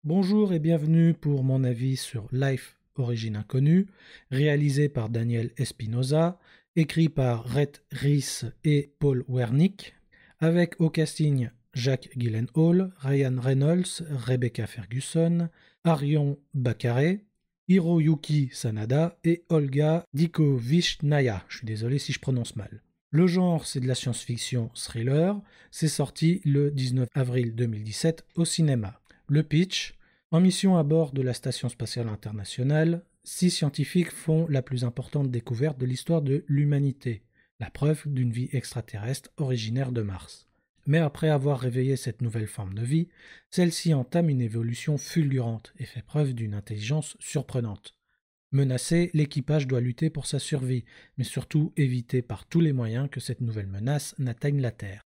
Bonjour et bienvenue pour mon avis sur Life, origine inconnue, réalisé par Daniel Espinosa, écrit par Rhett Reese et Paul Wernick, avec au casting Jacques Gyllenhaal, Ryan Reynolds, Rebecca Ferguson, Arion Bakare, Hiroyuki Sanada et Olga Dikovishnaya. Je suis désolé si je prononce mal. Le genre, c'est de la science-fiction thriller. C'est sorti le 19 avril 2017 au cinéma. Le pitch: en mission à bord de la Station spatiale internationale, 6 scientifiques font la plus importante découverte de l'histoire de l'humanité, la preuve d'une vie extraterrestre originaire de Mars. Mais après avoir réveillé cette nouvelle forme de vie, celle-ci entame une évolution fulgurante et fait preuve d'une intelligence surprenante. Menacé, l'équipage doit lutter pour sa survie, mais surtout éviter par tous les moyens que cette nouvelle menace n'atteigne la Terre.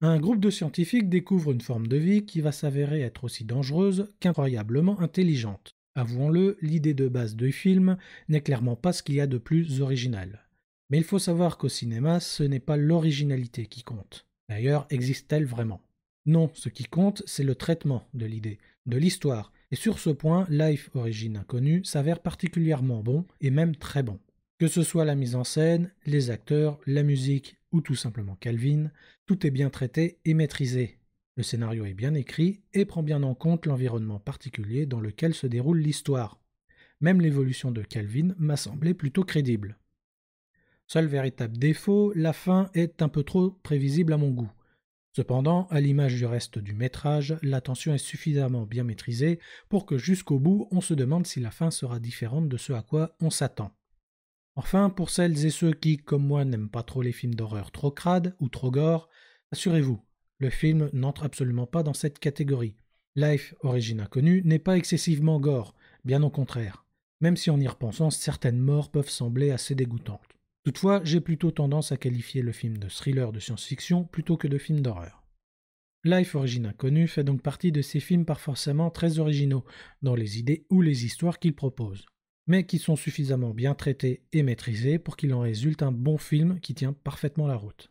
Un groupe de scientifiques découvre une forme de vie qui va s'avérer être aussi dangereuse qu'incroyablement intelligente. Avouons-le, l'idée de base du film n'est clairement pas ce qu'il y a de plus original. Mais il faut savoir qu'au cinéma, ce n'est pas l'originalité qui compte. D'ailleurs, existe-t-elle vraiment? Non, ce qui compte, c'est le traitement de l'idée, de l'histoire. Et sur ce point, Life, origine inconnue s'avère particulièrement bon et même très bon. Que ce soit la mise en scène, les acteurs, la musique ou tout simplement Calvin, tout est bien traité et maîtrisé. Le scénario est bien écrit et prend bien en compte l'environnement particulier dans lequel se déroule l'histoire. Même l'évolution de Calvin m'a semblé plutôt crédible. Seul véritable défaut, la fin est un peu trop prévisible à mon goût. Cependant, à l'image du reste du métrage, la tension est suffisamment bien maîtrisée pour que jusqu'au bout, on se demande si la fin sera différente de ce à quoi on s'attend. Enfin, pour celles et ceux qui, comme moi, n'aiment pas trop les films d'horreur trop crades ou trop gore, assurez-vous, le film n'entre absolument pas dans cette catégorie. Life, origine inconnue, n'est pas excessivement gore, bien au contraire, même si en y repensant, certaines morts peuvent sembler assez dégoûtantes. Toutefois, j'ai plutôt tendance à qualifier le film de thriller de science-fiction plutôt que de film d'horreur. Life, origine inconnue fait donc partie de ces films pas forcément très originaux dans les idées ou les histoires qu'il propose, mais qui sont suffisamment bien traités et maîtrisés pour qu'il en résulte un bon film qui tient parfaitement la route.